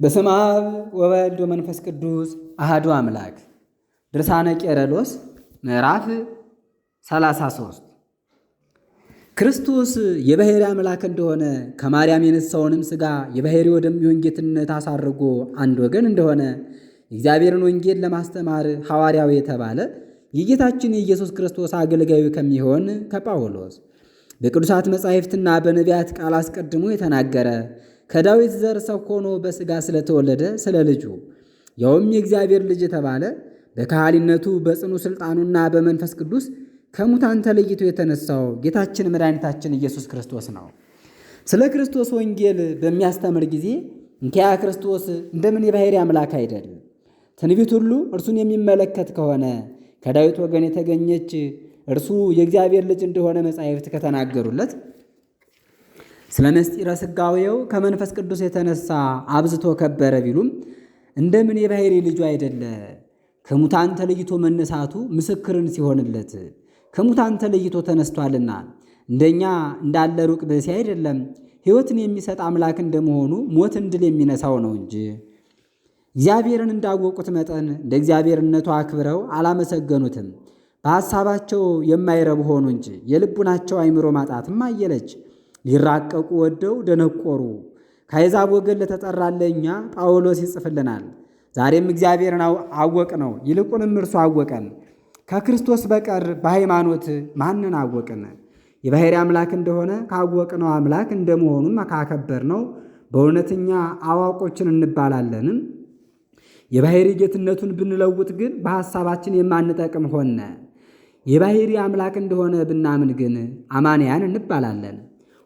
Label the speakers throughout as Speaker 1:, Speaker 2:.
Speaker 1: በስመ አብ ወወልድ ወመንፈስ ቅዱስ አሐዱ አምላክ። ድርሳነ ቄርሎስ ምዕራፍ 33 ክርስቶስ የባሕርይ አምላክ እንደሆነ ከማርያም የነሳውንም ሥጋ የባሕርይ ወደሚሆን ጌትነት አሳርጎ አንድ ወገን እንደሆነ የእግዚአብሔርን ወንጌል ለማስተማር ሐዋርያው የተባለ የጌታችን የኢየሱስ ክርስቶስ አገልጋዩ ከሚሆን ከጳውሎስ በቅዱሳት መጻሕፍትና በነቢያት ቃል አስቀድሞ የተናገረ ከዳዊት ዘር ሰው ሆኖ በሥጋ ስለተወለደ ስለ ልጁ ያውም የእግዚአብሔር ልጅ የተባለ በካህሊነቱ በጽኑ ሥልጣኑና በመንፈስ ቅዱስ ከሙታን ተለይቶ የተነሳው ጌታችን መድኃኒታችን ኢየሱስ ክርስቶስ ነው። ስለ ክርስቶስ ወንጌል በሚያስተምር ጊዜ እንኪያ ክርስቶስ እንደምን የባሕርይ አምላክ አይደል? ትንቢት ሁሉ እርሱን የሚመለከት ከሆነ ከዳዊት ወገን የተገኘች እርሱ የእግዚአብሔር ልጅ እንደሆነ መጻሕፍት ከተናገሩለት ስለ ምስጢረ ሥጋዌው ከመንፈስ ቅዱስ የተነሳ አብዝቶ ከበረ ቢሉም እንደምን የባሕርይ ልጁ አይደለ? ከሙታን ተለይቶ መነሳቱ ምስክርን ሲሆንለት ከሙታን ተለይቶ ተነስቷልና እንደኛ እንዳለ ሩቅ ብእሲ አይደለም። ሕይወትን የሚሰጥ አምላክ እንደመሆኑ ሞትን ድል የሚነሳው ነው እንጂ። እግዚአብሔርን እንዳወቁት መጠን እንደ እግዚአብሔርነቱ አክብረው አላመሰገኑትም። በሐሳባቸው የማይረቡ ሆኑ እንጂ የልቡናቸው አእምሮ ማጣትም አየለች። ሊራቀቁ ወደው ደነቆሩ። ከአሕዛብ ወገን ለተጠራለ እኛ ጳውሎስ ይጽፍልናል። ዛሬም እግዚአብሔርን አወቅ ነው፣ ይልቁንም እርሱ አወቀን። ከክርስቶስ በቀር በሃይማኖት ማንን አወቅን? የባሕርይ አምላክ እንደሆነ ካወቅነው አምላክ እንደመሆኑም ካከበርነው በእውነተኛ አዋቆችን እንባላለን። የባሕርይ ጌትነቱን ብንለውጥ ግን በሐሳባችን የማንጠቅም ሆነ። የባሕርይ አምላክ እንደሆነ ብናምን ግን አማንያን እንባላለን።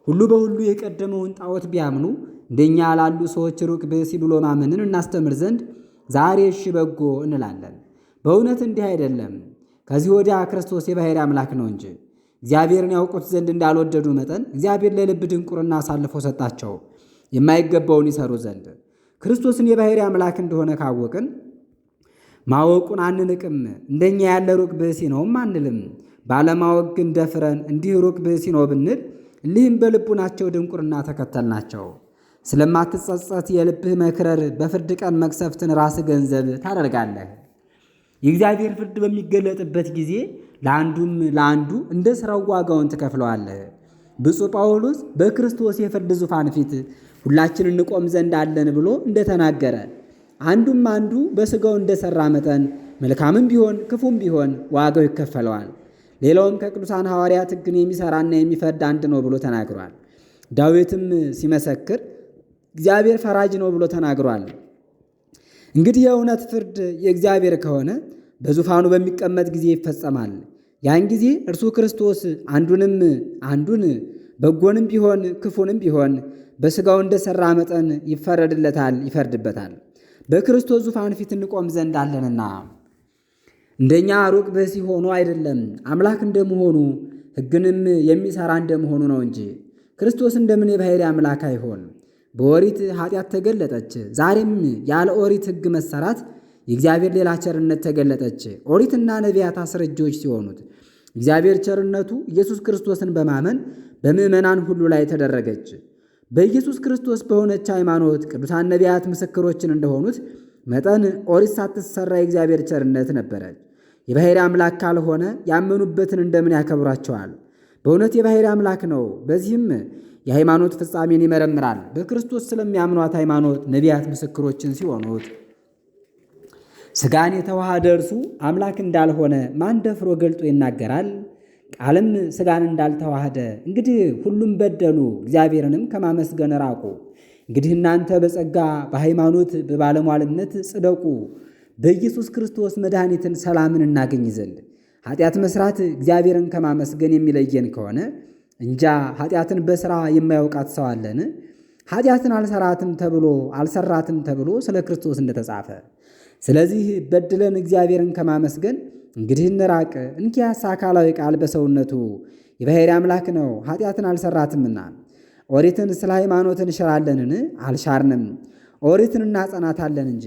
Speaker 1: ሁሉ በሁሉ የቀደመውን ጣዖት ቢያምኑ እንደኛ ላሉ ሰዎች ሩቅ ብእሲ ብሎ ማመንን እናስተምር ዘንድ ዛሬ እሺ በጎ እንላለን። በእውነት እንዲህ አይደለም። ከዚህ ወዲያ ክርስቶስ የባሕርይ አምላክ ነው እንጂ እግዚአብሔርን ያውቁት ዘንድ እንዳልወደዱ መጠን እግዚአብሔር ለልብ ድንቁርና አሳልፎ ሰጣቸው፣ የማይገባውን ይሰሩ ዘንድ። ክርስቶስን የባሕርይ አምላክ እንደሆነ ካወቅን ማወቁን አንንቅም። እንደኛ ያለ ሩቅ ብእሲ ነውም አንልም። ባለማወቅ ግን ደፍረን እንዲህ ሩቅ ብእሲ ነው ብንል እሊህም በልቡናቸው ድንቁርና ተከተልናቸው። ስለማትጸጸት የልብህ መክረር በፍርድ ቀን መቅሰፍትን ራስህ ገንዘብ ታደርጋለህ። የእግዚአብሔር ፍርድ በሚገለጥበት ጊዜ ለአንዱም ለአንዱ እንደ ሥራው ዋጋውን ትከፍለዋለህ። ብፁዕ ጳውሎስ በክርስቶስ የፍርድ ዙፋን ፊት ሁላችን እንቆም ዘንድ አለን ብሎ እንደተናገረ አንዱም አንዱ በሥጋው እንደሠራ መጠን መልካምም ቢሆን ክፉም ቢሆን ዋጋው ይከፈለዋል። ሌላውም ከቅዱሳን ሐዋርያት ሕግን የሚሠራና የሚፈርድ አንድ ነው ብሎ ተናግሯል። ዳዊትም ሲመሰክር እግዚአብሔር ፈራጅ ነው ብሎ ተናግሯል። እንግዲህ የእውነት ፍርድ የእግዚአብሔር ከሆነ በዙፋኑ በሚቀመጥ ጊዜ ይፈጸማል። ያን ጊዜ እርሱ ክርስቶስ አንዱን በጎንም ቢሆን ክፉንም ቢሆን በሥጋው እንደሠራ መጠን ይፈረድለታል፣ ይፈርድበታል። በክርስቶስ ዙፋን ፊት እንቆም ዘንድ አለንና እንደኛ ሩቅ ብእሲ ሆኖ አይደለም፣ አምላክ እንደመሆኑ ሕግንም የሚሠራ እንደመሆኑ ነው እንጂ። ክርስቶስ እንደምን የባሕርይ አምላክ አይሆን? በኦሪት ኃጢአት ተገለጠች። ዛሬም ያለ ኦሪት ሕግ መሠራት የእግዚአብሔር ሌላ ቸርነት ተገለጠች። ኦሪትና ነቢያት አስረጆች ሲሆኑት እግዚአብሔር ቸርነቱ ኢየሱስ ክርስቶስን በማመን በምዕመናን ሁሉ ላይ ተደረገች። በኢየሱስ ክርስቶስ በሆነች ሃይማኖት ቅዱሳን ነቢያት ምስክሮችን እንደሆኑት መጠን ኦሪት ሳትሰራ የእግዚአብሔር ቸርነት ነበረች። የባሕርይ አምላክ ካልሆነ ያመኑበትን እንደምን ያከብሯቸዋል? በእውነት የባሕርይ አምላክ ነው። በዚህም የሃይማኖት ፍጻሜን ይመረምራል። በክርስቶስ ስለሚያምኗት ሃይማኖት ነቢያት ምስክሮችን ሲሆኑት ሥጋን የተዋሃደ እርሱ አምላክ እንዳልሆነ ማን ደፍሮ ገልጦ ይናገራል? ቃልም ሥጋን እንዳልተዋሃደ እንግዲህ ሁሉም በደሉ፣ እግዚአብሔርንም ከማመስገን ራቁ። እንግዲህ እናንተ በጸጋ በሃይማኖት በባለሟልነት ጽደቁ፣ በኢየሱስ ክርስቶስ መድኃኒትን ሰላምን እናገኝ ዘንድ። ኃጢአት መስራት እግዚአብሔርን ከማመስገን የሚለየን ከሆነ እንጃ ኃጢአትን በሥራ የማያውቃት ሰው አለን? ኃጢአትን አልሰራትም ተብሎ ስለ ክርስቶስ እንደተጻፈ። ስለዚህ በድለን እግዚአብሔርን ከማመስገን እንግዲህ እንራቅ። እንኪያስ አካላዊ ቃል በሰውነቱ የባሕርይ አምላክ ነው፣ ኃጢአትን አልሰራትምና። ኦሪትን ስለ ሃይማኖት እንሽራለንን? አልሻርንም፣ ኦሪትን እናጸናታለን እንጂ።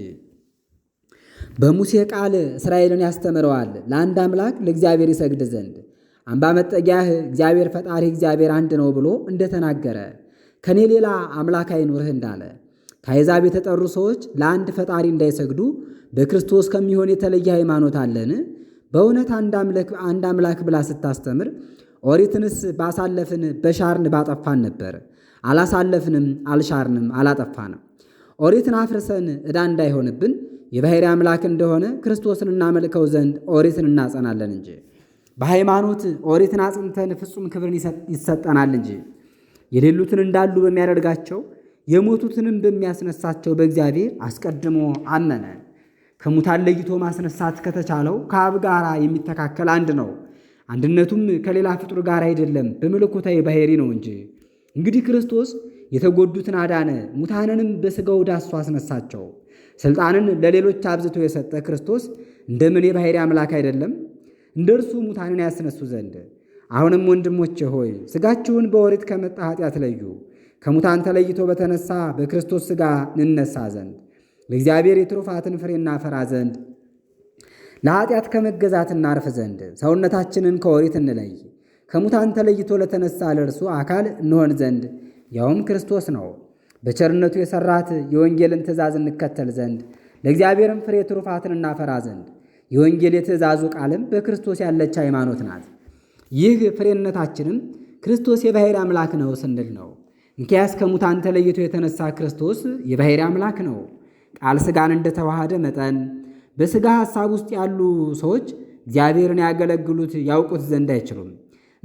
Speaker 1: በሙሴ ቃል እስራኤልን ያስተምረዋል ለአንድ አምላክ ለእግዚአብሔር ይሰግድ ዘንድ አምባ መጠጊያህ እግዚአብሔር ፈጣሪ እግዚአብሔር አንድ ነው ብሎ እንደተናገረ ከኔ ሌላ አምላክ አይኑርህ እንዳለ ከአሕዛብ የተጠሩ ሰዎች ለአንድ ፈጣሪ እንዳይሰግዱ በክርስቶስ ከሚሆን የተለየ ሃይማኖት አለን? በእውነት አንድ አምላክ ብላ ስታስተምር ኦሪትንስ ባሳለፍን በሻርን ባጠፋን ነበር። አላሳለፍንም፣ አልሻርንም፣ አላጠፋንም። ኦሪትን አፍርሰን ዕዳ እንዳይሆንብን የባሕርይ አምላክ እንደሆነ ክርስቶስን እናመልከው ዘንድ ኦሪትን እናጸናለን እንጂ በሃይማኖት ኦሪትን አጽንተን ፍጹም ክብርን ይሰጠናል እንጂ የሌሉትን እንዳሉ በሚያደርጋቸው የሞቱትንም በሚያስነሳቸው በእግዚአብሔር አስቀድሞ አመነ። ከሙታን ለይቶ ማስነሳት ከተቻለው ከአብ ጋር የሚተካከል አንድ ነው። አንድነቱም ከሌላ ፍጡር ጋር አይደለም፣ በመለኮታዊ ባሕርይ ነው እንጂ። እንግዲህ ክርስቶስ የተጎዱትን አዳነ፣ ሙታንንም በሥጋው ዳሶ አስነሳቸው። ሥልጣንን ለሌሎች አብዝቶ የሰጠ ክርስቶስ እንደምን የባሕርይ አምላክ አይደለም? እንደ እርሱ ሙታንን ያስነሱ ዘንድ። አሁንም ወንድሞቼ ሆይ ሥጋችሁን በኦሪት ከመጣ ኃጢአት ለዩ፣ ከሙታን ተለይቶ በተነሳ በክርስቶስ ሥጋ እንነሳ ዘንድ ለእግዚአብሔር የትሩፋትን ፍሬ እናፈራ ዘንድ ለኃጢአት ከመገዛት እናርፍ ዘንድ ሰውነታችንን ከኦሪት እንለይ፣ ከሙታን ተለይቶ ለተነሳ ለእርሱ አካል እንሆን ዘንድ ያውም ክርስቶስ ነው። በቸርነቱ የሠራት የወንጌልን ትእዛዝ እንከተል ዘንድ ለእግዚአብሔርም ፍሬ ትሩፋትን እናፈራ ዘንድ የወንጌል የትእዛዙ ቃልም በክርስቶስ ያለች ሃይማኖት ናት። ይህ ፍሬነታችንም ክርስቶስ የባሕርይ አምላክ ነው ስንል ነው። እንኪያስ ከሙታን ተለይቶ የተነሳ ክርስቶስ የባሕርይ አምላክ ነው። ቃል ሥጋን እንደተዋሃደ መጠን በሥጋ ሐሳብ ውስጥ ያሉ ሰዎች እግዚአብሔርን ያገለግሉት ያውቁት ዘንድ አይችሉም።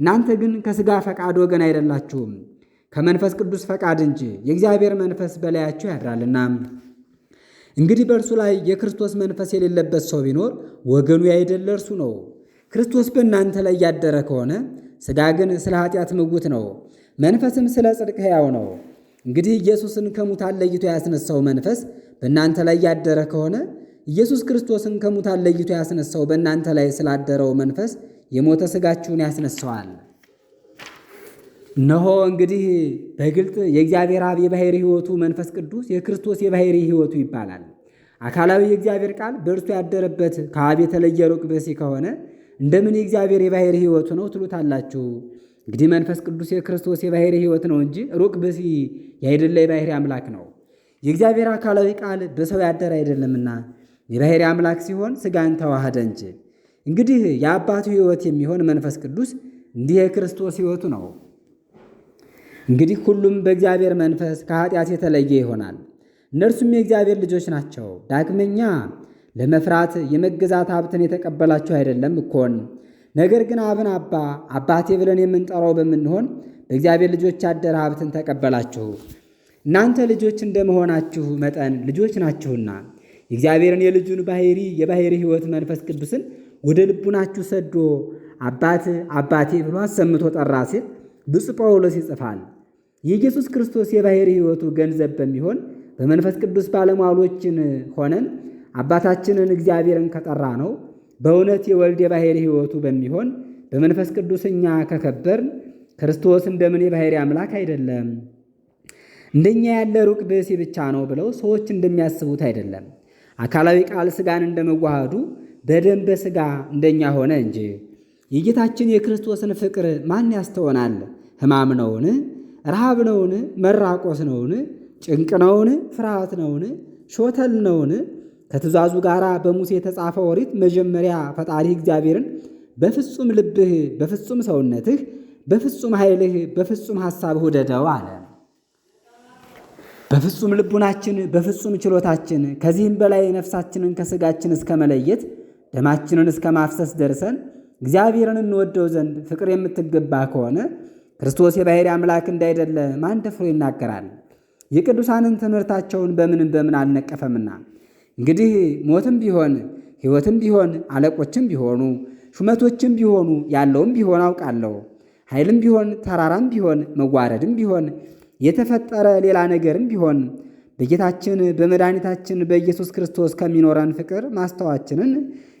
Speaker 1: እናንተ ግን ከሥጋ ፈቃድ ወገን አይደላችሁም፣ ከመንፈስ ቅዱስ ፈቃድ እንጂ፣ የእግዚአብሔር መንፈስ በላያችሁ ያድራልና። እንግዲህ በእርሱ ላይ የክርስቶስ መንፈስ የሌለበት ሰው ቢኖር ወገኑ ያይደለ እርሱ ነው። ክርስቶስ በእናንተ ላይ ያደረ ከሆነ ሥጋ ግን ስለ ኃጢአት ምውት ነው፣ መንፈስም ስለ ጽድቅ ሕያው ነው። እንግዲህ ኢየሱስን ከሙታን ለይቶ ያስነሳው መንፈስ በእናንተ ላይ ያደረ ከሆነ ኢየሱስ ክርስቶስን ከሙታን ለይቶ ያስነሳው በእናንተ ላይ ስላደረው መንፈስ የሞተ ሥጋችሁን ያስነሳዋል። እነሆ እንግዲህ በግልጥ የእግዚአብሔር አብ የባሕርይ ሕይወቱ መንፈስ ቅዱስ የክርስቶስ የባሕርይ ሕይወቱ ይባላል። አካላዊ የእግዚአብሔር ቃል በእርሱ ያደረበት ከአብ የተለየ ሩቅ ብእሲ ከሆነ እንደምን የእግዚአብሔር የባሕርይ ሕይወቱ ነው ትሉታላችሁ? እንግዲህ መንፈስ ቅዱስ የክርስቶስ የባሕርይ ሕይወት ነው እንጂ ሩቅ ብእሲ ያይደለ የባሕርይ አምላክ ነው። የእግዚአብሔር አካላዊ ቃል በሰው ያደረ አይደለምና የባሕርይ አምላክ ሲሆን ሥጋን ተዋህደ እንጂ። እንግዲህ የአባቱ ሕይወት የሚሆን መንፈስ ቅዱስ እንዲህ የክርስቶስ ሕይወቱ ነው። እንግዲህ ሁሉም በእግዚአብሔር መንፈስ ከኃጢአት የተለየ ይሆናል። እነርሱም የእግዚአብሔር ልጆች ናቸው። ዳግመኛ ለመፍራት የመገዛት ሀብትን የተቀበላችሁ አይደለም እኮን፣ ነገር ግን አብን አባቴ ብለን የምንጠራው በምንሆን በእግዚአብሔር ልጆች ያደረ ሀብትን ተቀበላችሁ። እናንተ ልጆች እንደመሆናችሁ መጠን ልጆች ናችሁና የእግዚአብሔርን የልጁን ባሕርይ የባሕርይ ሕይወት መንፈስ ቅዱስን ወደ ልቡናችሁ ሰዶ አባቴ ብሎ አሰምቶ ጠራ ሲል ብፁዕ ጳውሎስ ይጽፋል። የኢየሱስ ክርስቶስ የባሕርይ ሕይወቱ ገንዘብ በሚሆን በመንፈስ ቅዱስ ባለሟሎችን ሆነን አባታችንን እግዚአብሔርን ከጠራ ነው በእውነት የወልድ የባሕርይ ሕይወቱ በሚሆን በመንፈስ ቅዱስ እኛ ከከበርን ክርስቶስ እንደምን የባሕርይ አምላክ አይደለም? እንደኛ ያለ ሩቅ ብእሲ ብቻ ነው ብለው ሰዎች እንደሚያስቡት አይደለም። አካላዊ ቃል ሥጋን እንደመዋሃዱ በደም በሥጋ እንደኛ ሆነ እንጂ። የጌታችን የክርስቶስን ፍቅር ማን ያስተወናል? ሕማም ነውን? ረሃብ ነውን? መራቆስ ነውን? ጭንቅ ነውን? ፍርሃት ነውን? ሾተል ነውን? ከትእዛዙ ጋር በሙሴ የተጻፈ ኦሪት መጀመሪያ ፈጣሪ እግዚአብሔርን በፍጹም ልብህ፣ በፍጹም ሰውነትህ፣ በፍጹም ኃይልህ፣ በፍጹም ሐሳብህ ውደደው አለ። በፍጹም ልቡናችን፣ በፍጹም ችሎታችን ከዚህም በላይ ነፍሳችንን ከሥጋችን እስከ መለየት ደማችንን እስከ ማፍሰስ ደርሰን እግዚአብሔርን እንወደው ዘንድ ፍቅር የምትገባ ከሆነ ክርስቶስ የባሕርይ አምላክ እንዳይደለ ማን ደፍሮ ይናገራል? የቅዱሳንን ትምህርታቸውን በምን አልነቀፈምና። እንግዲህ ሞትም ቢሆን ሕይወትም ቢሆን አለቆችም ቢሆኑ ሹመቶችም ቢሆኑ ያለውም ቢሆን አውቃለሁ፣ ኃይልም ቢሆን ተራራም ቢሆን መዋረድም ቢሆን የተፈጠረ ሌላ ነገርም ቢሆን በጌታችን በመድኃኒታችን በኢየሱስ ክርስቶስ ከሚኖረን ፍቅር ማስተዋችንን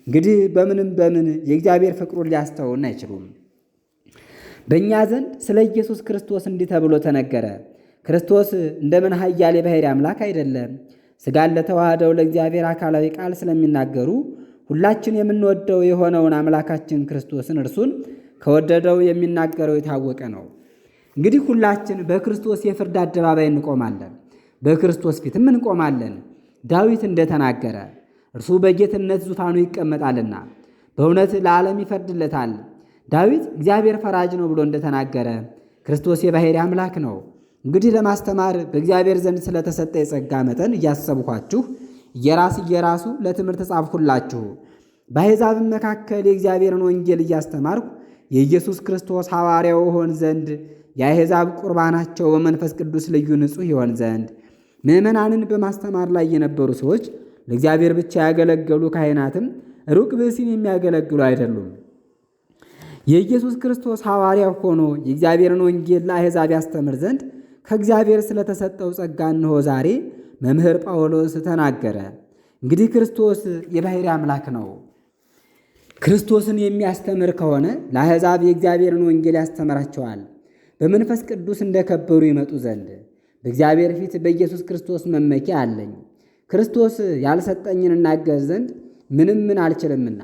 Speaker 1: እንግዲህ በምን የእግዚአብሔር ፍቅሩን ሊያስተውልን አይችሉም። በእኛ ዘንድ ስለ ኢየሱስ ክርስቶስ እንዲህ ተብሎ ተነገረ። ክርስቶስ እንደምን ኃያል የባሕርይ አምላክ አይደለም። ሥጋን ለተዋህደው ለእግዚአብሔር አካላዊ ቃል ስለሚናገሩ ሁላችን የምንወደው የሆነውን አምላካችን ክርስቶስን እርሱን ከወደደው የሚናገረው የታወቀ ነው። እንግዲህ ሁላችን በክርስቶስ የፍርድ አደባባይ እንቆማለን። በክርስቶስ ፊትም እንቆማለን። ዳዊት እንደተናገረ እርሱ በጌትነት ዙፋኑ ይቀመጣልና በእውነት ለዓለም ይፈርድለታል። ዳዊት እግዚአብሔር ፈራጅ ነው ብሎ እንደተናገረ ክርስቶስ የባሕርይ አምላክ ነው። እንግዲህ ለማስተማር በእግዚአብሔር ዘንድ ስለተሰጠ የጸጋ መጠን እያሰብኳችሁ እየራሱ ለትምህርት ጻፍሁላችሁ። በአሕዛብም መካከል የእግዚአብሔርን ወንጌል እያስተማርኩ የኢየሱስ ክርስቶስ ሐዋርያው ሆን ዘንድ የአሕዛብ ቁርባናቸው በመንፈስ ቅዱስ ልዩ ንጹሕ ይሆን ዘንድ ምዕመናንን በማስተማር ላይ የነበሩ ሰዎች ለእግዚአብሔር ብቻ ያገለገሉ ካህናትም ሩቅ ብእሲን የሚያገለግሉ አይደሉም። የኢየሱስ ክርስቶስ ሐዋርያው ሆኖ የእግዚአብሔርን ወንጌል ለአሕዛብ ያስተምር ዘንድ ከእግዚአብሔር ስለተሰጠው ጸጋ እንሆ ዛሬ መምህር ጳውሎስ ተናገረ። እንግዲህ ክርስቶስ የባሕርይ አምላክ ነው። ክርስቶስን የሚያስተምር ከሆነ ለአሕዛብ የእግዚአብሔርን ወንጌል ያስተምራቸዋል። በመንፈስ ቅዱስ እንደከበሩ ይመጡ ዘንድ በእግዚአብሔር ፊት በኢየሱስ ክርስቶስ መመኪያ አለኝ። ክርስቶስ ያልሰጠኝን እናገር ዘንድ ምን አልችልምና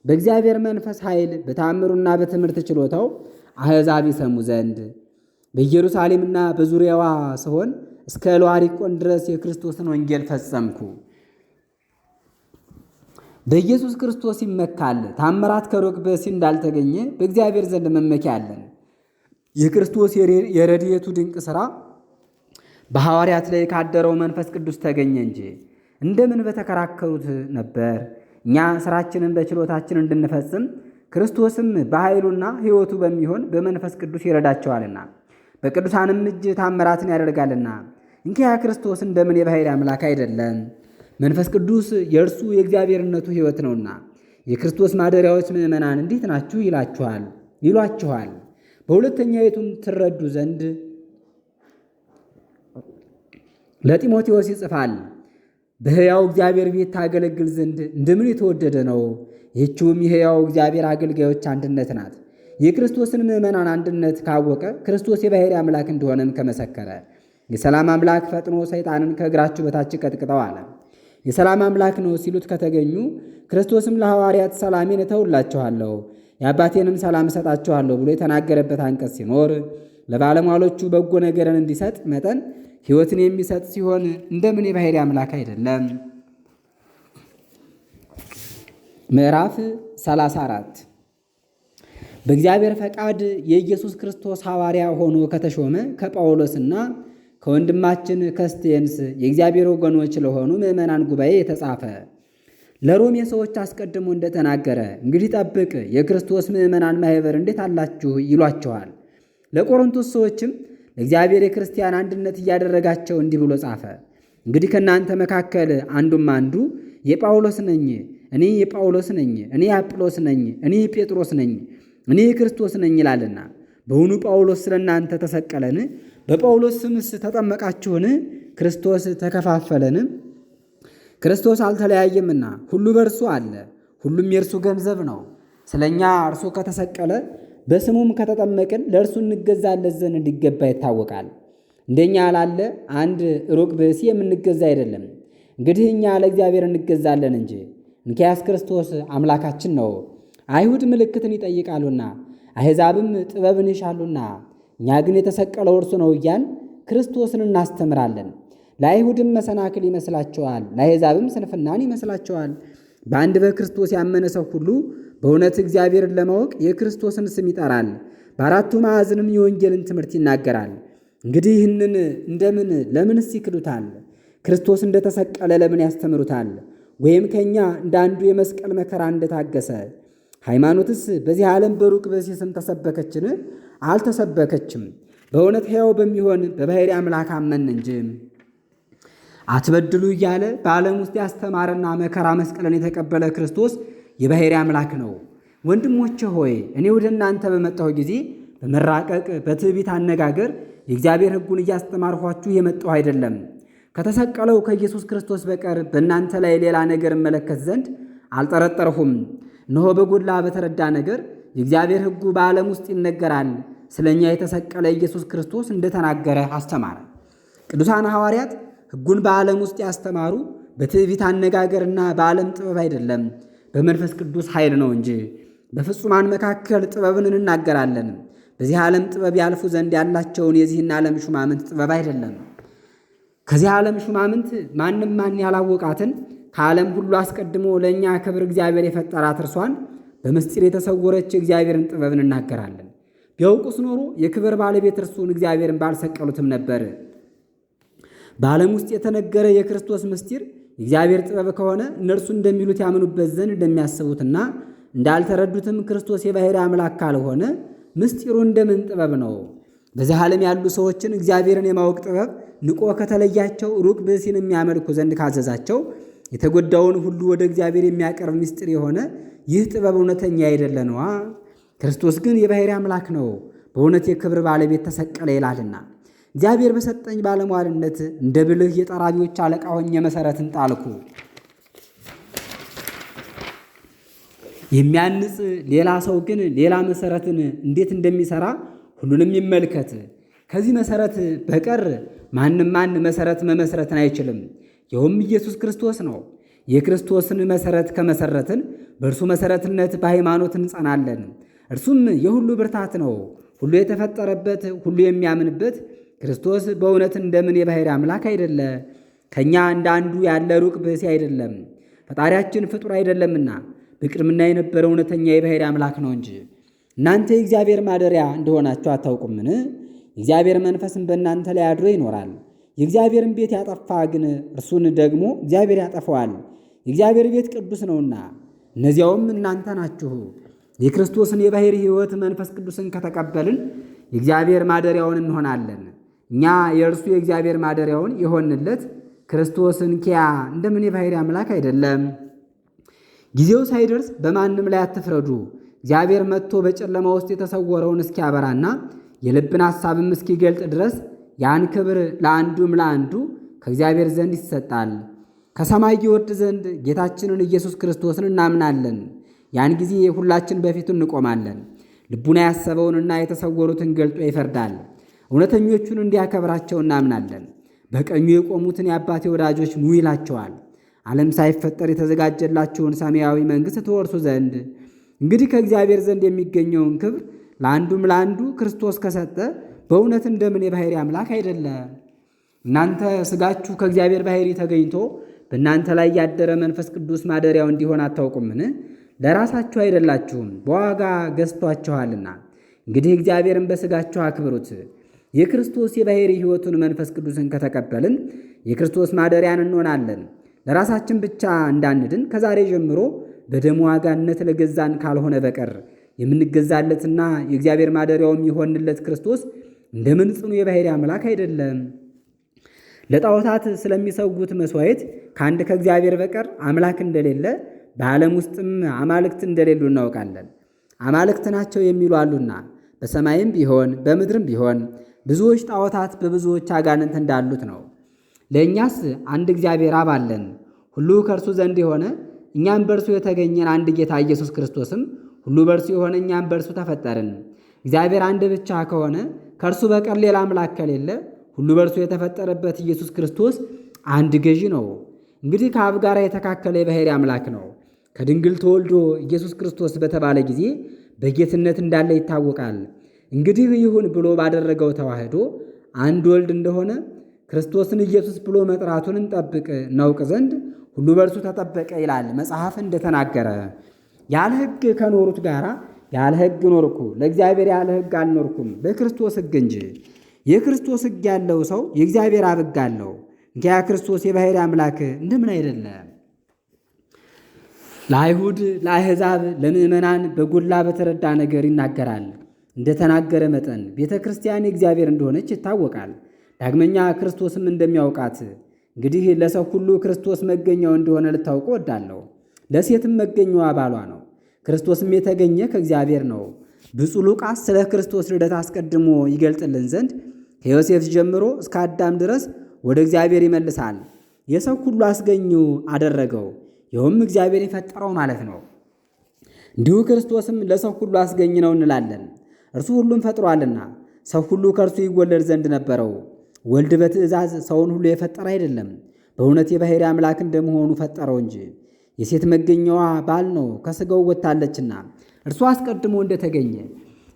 Speaker 1: በእግዚአብሔር መንፈስ ኃይል በተአምሩና በትምህርት ችሎታው አሕዛብ ይሰሙ ዘንድ በኢየሩሳሌምና በዙሪያዋ ስሆን እስከ ኢልዋሪቆን ድረስ የክርስቶስን ወንጌል ፈጸምኩ። በኢየሱስ ክርስቶስ ይመካል። ታምራት ከሩቅ ብእሲ እንዳልተገኘ በእግዚአብሔር ዘንድ መመኪያ አለን። የክርስቶስ የረድኤቱ ድንቅ ሥራ በሐዋርያት ላይ ካደረው መንፈስ ቅዱስ ተገኘ እንጂ እንደምን በተከራከሩት ነበር። እኛ ሥራችንን በችሎታችን እንድንፈጽም ክርስቶስም በኃይሉና ሕይወቱ በሚሆን በመንፈስ ቅዱስ ይረዳቸዋልና በቅዱሳንም እጅ ታምራትን ያደርጋልና። እንኪያ ክርስቶስ እንደምን የባሕርይ አምላክ አይደለም? መንፈስ ቅዱስ የእርሱ የእግዚአብሔርነቱ ሕይወት ነውና የክርስቶስ ማደሪያዎች ምዕመናን እንዴት ናችሁ ይሏችኋል። በሁለተኛይቱም ትረዱ ዘንድ ለጢሞቴዎስ ይጽፋል። በሕያው እግዚአብሔር ቤት ታገለግል ዘንድ እንደምን የተወደደ ነው። ይህችውም የሕያው እግዚአብሔር አገልጋዮች አንድነት ናት። የክርስቶስን ምዕመናን አንድነት ካወቀ ክርስቶስ የባሕርይ አምላክ እንደሆነም ከመሰከረ የሰላም አምላክ ፈጥኖ ሰይጣንን ከእግራችሁ በታች ቀጥቅጠው አለ። የሰላም አምላክ ነው ሲሉት ከተገኙ ክርስቶስም ለሐዋርያት ሰላሜን እተውላችኋለሁ የአባቴንም ሰላም እሰጣችኋለሁ ብሎ የተናገረበት አንቀጽ ሲኖር ለባለሟሎቹ በጎ ነገርን እንዲሰጥ መጠን ሕይወትን የሚሰጥ ሲሆን እንደምን የባሕርይ አምላክ አይደለም? ምዕራፍ 34 በእግዚአብሔር ፈቃድ የኢየሱስ ክርስቶስ ሐዋርያ ሆኖ ከተሾመ ከጳውሎስና ከወንድማችን ከስቴንስ የእግዚአብሔር ወገኖች ለሆኑ ምዕመናን ጉባኤ የተጻፈ ለሮሜ ሰዎች አስቀድሞ እንደተናገረ እንግዲህ ጠብቅ፣ የክርስቶስ ምዕመናን ማኅበር እንዴት አላችሁ ይሏቸዋል። ለቆሮንቶስ ሰዎችም ለእግዚአብሔር የክርስቲያን አንድነት እያደረጋቸው እንዲህ ብሎ ጻፈ። እንግዲህ ከእናንተ መካከል አንዱም አንዱ የጳውሎስ ነኝ፣ እኔ የጳውሎስ ነኝ፣ እኔ የአጵሎስ ነኝ፣ እኔ የጴጥሮስ ነኝ፣ እኔ የክርስቶስ ነኝ ይላልና በውኑ ጳውሎስ ስለ እናንተ ተሰቀለን? በጳውሎስ ስምስ ተጠመቃችሁን? ክርስቶስ ተከፋፈለን? ክርስቶስ አልተለያየምና ሁሉ በእርሱ አለ፣ ሁሉም የእርሱ ገንዘብ ነው። ስለ እኛ እርሱ ከተሰቀለ በስሙም ከተጠመቅን ለእርሱ እንገዛለት ዘንድ እንዲገባ ይታወቃል። እንደኛ ላለ አንድ ሩቅ ብእሲ የምንገዛ አይደለም። እንግዲህ እኛ ለእግዚአብሔር እንገዛለን እንጂ። እንኪያስ ክርስቶስ አምላካችን ነው። አይሁድ ምልክትን ይጠይቃሉና አሕዛብም ጥበብን ይሻሉና፣ እኛ ግን የተሰቀለው እርሱ ነው እያልን ክርስቶስን እናስተምራለን። ለአይሁድም መሰናክል ይመስላቸዋል፣ ለአሕዛብም ስንፍናን ይመስላቸዋል። በአንድ በክርስቶስ ያመነ ሰው ሁሉ በእውነት እግዚአብሔርን ለማወቅ የክርስቶስን ስም ይጠራል። በአራቱ ማዕዘንም የወንጌልን ትምህርት ይናገራል። እንግዲህ ይህንን ለምንስ ይክዱታል? ክርስቶስ እንደተሰቀለ ለምን ያስተምሩታል? ወይም ከእኛ እንዳንዱ የመስቀል መከራ እንደታገሰ ሃይማኖትስ በዚህ ዓለም በሩቅ ብእሲ ስም ተሰበከችን? አልተሰበከችም። በእውነት ሕያው በሚሆን በባሕርይ አምላክ አመን እንጂ። አትበድሉ እያለ በዓለም ውስጥ ያስተማረና መከራ መስቀልን የተቀበለ ክርስቶስ የባሕርይ አምላክ ነው። ወንድሞቼ ሆይ እኔ ወደ እናንተ በመጣሁ ጊዜ በመራቀቅ በትዕቢት አነጋገር የእግዚአብሔር ሕጉን እያስተማርኋችሁ የመጣሁ አይደለም። ከተሰቀለው ከኢየሱስ ክርስቶስ በቀር በእናንተ ላይ ሌላ ነገር እመለከት ዘንድ አልጠረጠርሁም። እነሆ በጎላ በተረዳ ነገር የእግዚአብሔር ሕጉ በዓለም ውስጥ ይነገራል። ስለ እኛ የተሰቀለ ኢየሱስ ክርስቶስ እንደተናገረ አስተማረ። ቅዱሳን ሐዋርያት ሕጉን በዓለም ውስጥ ያስተማሩ በትዕቢት አነጋገርና በዓለም ጥበብ አይደለም፣ በመንፈስ ቅዱስ ኃይል ነው እንጂ። በፍጹማን መካከል ጥበብን እንናገራለን። በዚህ ዓለም ጥበብ ያልፉ ዘንድ ያላቸውን የዚህን ዓለም ሹማምንት ጥበብ አይደለም። ከዚህ ዓለም ሹማምንት ማንም ማን ያላወቃትን ከዓለም ሁሉ አስቀድሞ ለእኛ ክብር እግዚአብሔር የፈጠራት እርሷን በምስጢር የተሰወረች እግዚአብሔርን ጥበብን እናገራለን። ቢያውቁስ ኖሮ የክብር ባለቤት እርሱን እግዚአብሔርን ባልሰቀሉትም ነበር። በዓለም ውስጥ የተነገረ የክርስቶስ ምስጢር የእግዚአብሔር ጥበብ ከሆነ እነርሱ እንደሚሉት ያምኑበት ዘንድ እንደሚያስቡትና እንዳልተረዱትም ክርስቶስ የባሕርይ አምላክ ካልሆነ ምስጢሩ እንደምን ጥበብ ነው? በዚህ ዓለም ያሉ ሰዎችን እግዚአብሔርን የማወቅ ጥበብ ንቆ ከተለያቸው ሩቅ ብእሲን የሚያመልኩ ዘንድ ካዘዛቸው የተጎዳውን ሁሉ ወደ እግዚአብሔር የሚያቀርብ ምስጢር የሆነ ይህ ጥበብ እውነተኛ አይደለ ነዋ። ክርስቶስ ግን የባሕርይ አምላክ ነው፣ በእውነት የክብር ባለቤት ተሰቀለ ይላልና። እግዚአብሔር በሰጠኝ ባለሟልነት እንደ ብልህ የጠራቢዎች አለቃ ሆኜ መሠረትን ጣልኩ። የሚያንጽ ሌላ ሰው ግን ሌላ መሠረትን እንዴት እንደሚሠራ ሁሉንም ይመልከት። ከዚህ መሠረት በቀር ማንም መሠረት መመስረትን አይችልም። ይኸውም ኢየሱስ ክርስቶስ ነው። የክርስቶስን መሠረት ከመሠረትን በእርሱ መሠረትነት በሃይማኖት እንጸናለን። እርሱም የሁሉ ብርታት ነው፣ ሁሉ የተፈጠረበት፣ ሁሉ የሚያምንበት። ክርስቶስ በእውነት እንደምን የባሕርይ አምላክ አይደለ? ከእኛ እንደ አንዱ ያለ ሩቅ ብእሲ አይደለም። ፈጣሪያችን ፍጡር አይደለምና በቅድምና የነበረ እውነተኛ የባሕርይ አምላክ ነው እንጂ። እናንተ የእግዚአብሔር ማደሪያ እንደሆናችሁ አታውቁምን? የእግዚአብሔር መንፈስም በእናንተ ላይ አድሮ ይኖራል። የእግዚአብሔርን ቤት ያጠፋ ግን እርሱን ደግሞ እግዚአብሔር ያጠፋዋል። የእግዚአብሔር ቤት ቅዱስ ነውና፣ እነዚያውም እናንተ ናችሁ። የክርስቶስን የባሕርይ ሕይወት መንፈስ ቅዱስን ከተቀበልን የእግዚአብሔር ማደሪያውን እንሆናለን። እኛ የእርሱ የእግዚአብሔር ማደሪያውን የሆንለት ክርስቶስን ኪያ እንደምን የባሕርይ አምላክ አይደለም? ጊዜው ሳይደርስ በማንም ላይ አትፍረዱ። እግዚአብሔር መጥቶ በጨለማ ውስጥ የተሰወረውን እስኪያበራና የልብን ሐሳብም እስኪገልጥ ድረስ ያን ክብር ለአንዱም ለአንዱ ከእግዚአብሔር ዘንድ ይሰጣል። ከሰማይ ይወርድ ዘንድ ጌታችንን ኢየሱስ ክርስቶስን እናምናለን። ያን ጊዜ ሁላችን በፊቱ እንቆማለን። ልቡና ያሰበውንና የተሰወሩትን ገልጦ ይፈርዳል። እውነተኞቹን እንዲያከብራቸው እናምናለን። በቀኙ የቆሙትን የአባቴ ወዳጆች ኑ ይላቸዋል። ዓለም ሳይፈጠር የተዘጋጀላችሁን ሰማያዊ መንግሥት ትወርሱ ዘንድ። እንግዲህ ከእግዚአብሔር ዘንድ የሚገኘውን ክብር ለአንዱም ለአንዱ ክርስቶስ ከሰጠ በእውነት እንደምን የባሕርይ አምላክ አይደለ? እናንተ ሥጋችሁ ከእግዚአብሔር ባሕርይ ተገኝቶ በእናንተ ላይ ያደረ መንፈስ ቅዱስ ማደሪያው እንዲሆን አታውቁምን? ለራሳችሁ አይደላችሁም፣ በዋጋ ገዝቷችኋልና። እንግዲህ እግዚአብሔርን በሥጋችሁ አክብሩት። የክርስቶስ የባሕርይ ሕይወቱን መንፈስ ቅዱስን ከተቀበልን የክርስቶስ ማደሪያን እንሆናለን። ለራሳችን ብቻ እንዳንድን ከዛሬ ጀምሮ በደሙ ዋጋነት ለገዛን ካልሆነ በቀር የምንገዛለትና የእግዚአብሔር ማደሪያውም የሆንለት ክርስቶስ እንደምን ጽኑ የባሕርይ አምላክ አይደለም? ለጣዖታት ስለሚሰውት መሥዋዕት ከአንድ ከእግዚአብሔር በቀር አምላክ እንደሌለ በዓለም ውስጥም አማልክት እንደሌሉ እናውቃለን። አማልክት ናቸው የሚሉ አሉና በሰማይም ቢሆን በምድርም ቢሆን ብዙዎች ጣዖታት በብዙዎች አጋንንት እንዳሉት ነው። ለእኛስ አንድ እግዚአብሔር አብ አለን፣ ሁሉ ከእርሱ ዘንድ የሆነ እኛም በእርሱ የተገኘን አንድ ጌታ ኢየሱስ ክርስቶስም ሁሉ በእርሱ የሆነ እኛም በእርሱ ተፈጠርን። እግዚአብሔር አንድ ብቻ ከሆነ ከእርሱ በቀር ሌላ አምላክ ከሌለ ሁሉ በእርሱ የተፈጠረበት ኢየሱስ ክርስቶስ አንድ ገዢ ነው። እንግዲህ ከአብ ጋር የተካከለ የባሕርይ አምላክ ነው። ከድንግል ተወልዶ ኢየሱስ ክርስቶስ በተባለ ጊዜ በጌትነት እንዳለ ይታወቃል። እንግዲህ ይሁን ብሎ ባደረገው ተዋህዶ አንድ ወልድ እንደሆነ ክርስቶስን ኢየሱስ ብሎ መጥራቱን እንጠብቅ እናውቅ ዘንድ ሁሉ በእርሱ ተጠበቀ ይላል መጽሐፍ እንደተናገረ። ያለ ሕግ ከኖሩት ጋር ያለ ሕግ ኖርኩ፣ ለእግዚአብሔር ያለ ሕግ አልኖርኩም፣ በክርስቶስ ሕግ እንጂ። የክርስቶስ ሕግ ያለው ሰው የእግዚአብሔር አብ ሕግ አለው። እንኪያ ክርስቶስ የባሕርይ አምላክ እንደምን አይደለም? ለአይሁድ ለአሕዛብ፣ ለምእመናን በጎላ በተረዳ ነገር ይናገራል። እንደተናገረ መጠን ቤተ ክርስቲያን የእግዚአብሔር እንደሆነች ይታወቃል። ዳግመኛ ክርስቶስም እንደሚያውቃት እንግዲህ ለሰው ሁሉ ክርስቶስ መገኛው እንደሆነ ልታውቁ ወዳለሁ። ለሴትም መገኛዋ ባሏ ነው። ክርስቶስም የተገኘ ከእግዚአብሔር ነው። ብፁዕ ሉቃስ ስለ ክርስቶስ ልደት አስቀድሞ ይገልጥልን ዘንድ ከዮሴፍ ጀምሮ እስከ አዳም ድረስ ወደ እግዚአብሔር ይመልሳል። የሰው ሁሉ አስገኙ አደረገው፣ ይኸውም እግዚአብሔር የፈጠረው ማለት ነው። እንዲሁ ክርስቶስም ለሰው ሁሉ አስገኝ ነው እንላለን። እርሱ ሁሉም ፈጥሯልና ሰው ሁሉ ከእርሱ ይወለድ ዘንድ ነበረው። ወልድ በትእዛዝ ሰውን ሁሉ የፈጠረ አይደለም፣ በእውነት የባሕርይ አምላክ እንደመሆኑ ፈጠረው እንጂ። የሴት መገኛዋ ባል ነው፣ ከሥጋው ወጥታለችና እርሱ አስቀድሞ እንደተገኘ።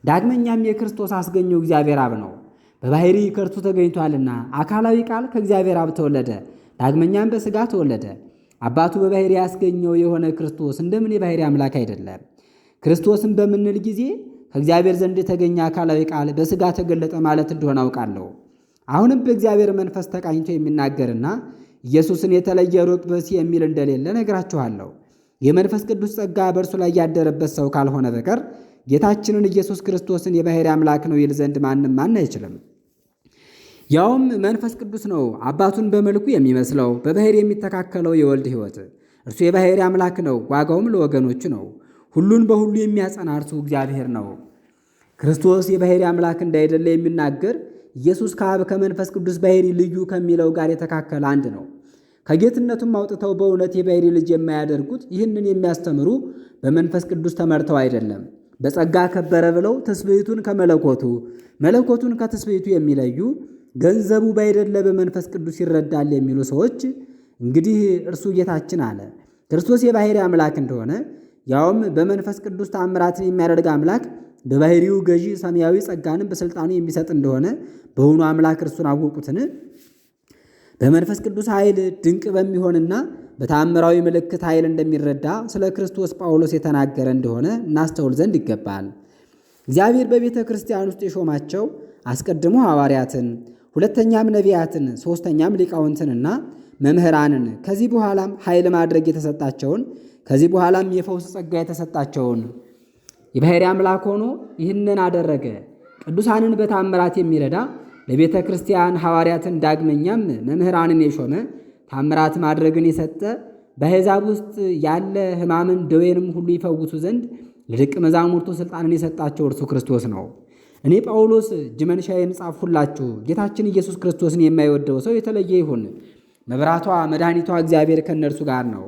Speaker 1: ዳግመኛም የክርስቶስ አስገኘው እግዚአብሔር አብ ነው። በባሕሪ ከእርሱ ተገኝቷልና። አካላዊ ቃል ከእግዚአብሔር አብ ተወለደ፣ ዳግመኛም በሥጋ ተወለደ። አባቱ በባሕሪ ያስገኘው የሆነ ክርስቶስ እንደምን የባሕሪ አምላክ አይደለም? ክርስቶስን በምንል ጊዜ ከእግዚአብሔር ዘንድ የተገኘ አካላዊ ቃል በሥጋ ተገለጠ ማለት እንደሆነ አውቃለሁ። አሁንም በእግዚአብሔር መንፈስ ተቃኝቶ የሚናገርና ኢየሱስን የተለየ ሩቅ ብእሲ የሚል እንደሌለ ነግራችኋለሁ። የመንፈስ ቅዱስ ጸጋ በእርሱ ላይ ያደረበት ሰው ካልሆነ በቀር ጌታችንን ኢየሱስ ክርስቶስን የባሕሪ አምላክ ነው ይል ዘንድ ማን አይችልም። ያውም መንፈስ ቅዱስ ነው አባቱን በመልኩ የሚመስለው በባሕሪ የሚተካከለው የወልድ ሕይወት። እርሱ የባሕሪ አምላክ ነው፣ ዋጋውም ለወገኖቹ ነው። ሁሉን በሁሉ የሚያጸና እርሱ እግዚአብሔር ነው። ክርስቶስ የባሕሪ አምላክ እንዳይደለ የሚናገር ኢየሱስ ከአብ ከመንፈስ ቅዱስ ባሕሪ ልዩ ከሚለው ጋር የተካከለ አንድ ነው። ከጌትነቱም አውጥተው በእውነት የባሕሪ ልጅ የማያደርጉት ይህንን የሚያስተምሩ በመንፈስ ቅዱስ ተመርተው አይደለም፣ በጸጋ ከበረ ብለው ትስብእቱን ከመለኮቱ መለኮቱን ከትስብእቱ የሚለዩ ገንዘቡ ባይደለ በመንፈስ ቅዱስ ይረዳል የሚሉ ሰዎች እንግዲህ እርሱ ጌታችን አለ ክርስቶስ የባሕሪ አምላክ እንደሆነ ያውም በመንፈስ ቅዱስ ተአምራትን የሚያደርግ አምላክ በባሕሪው ገዢ ሰማያዊ ጸጋንም በሥልጣኑ የሚሰጥ እንደሆነ በውኑ አምላክ እርሱን አወቁትን? በመንፈስ ቅዱስ ኃይል ድንቅ በሚሆንና በተአምራዊ ምልክት ኃይል እንደሚረዳ ስለ ክርስቶስ ጳውሎስ የተናገረ እንደሆነ እናስተውል ዘንድ ይገባል። እግዚአብሔር በቤተ ክርስቲያን ውስጥ የሾማቸው አስቀድሞ ሐዋርያትን፣ ሁለተኛም ነቢያትን፣ ሦስተኛም ሊቃውንትንና መምህራንን፣ ከዚህ በኋላም ኃይል ማድረግ የተሰጣቸውን፣ ከዚህ በኋላም የፈውስ ጸጋ የተሰጣቸውን የባሕሪ አምላክ ሆኖ ይህንን አደረገ። ቅዱሳንን በታምራት የሚረዳ ለቤተ ክርስቲያን ሐዋርያትን ዳግመኛም መምህራንን የሾመ ታምራት ማድረግን የሰጠ በአሕዛብ ውስጥ ያለ ሕማምን ደዌንም ሁሉ ይፈውሱ ዘንድ ለደቀ መዛሙርቱ ሥልጣንን የሰጣቸው እርሱ ክርስቶስ ነው። እኔ ጳውሎስ እጅ መንሻዬን ጻፍሁላችሁ። ጌታችን ኢየሱስ ክርስቶስን የማይወደው ሰው የተለየ ይሁን። መብራቷ መድኃኒቷ እግዚአብሔር ከእነርሱ ጋር ነው።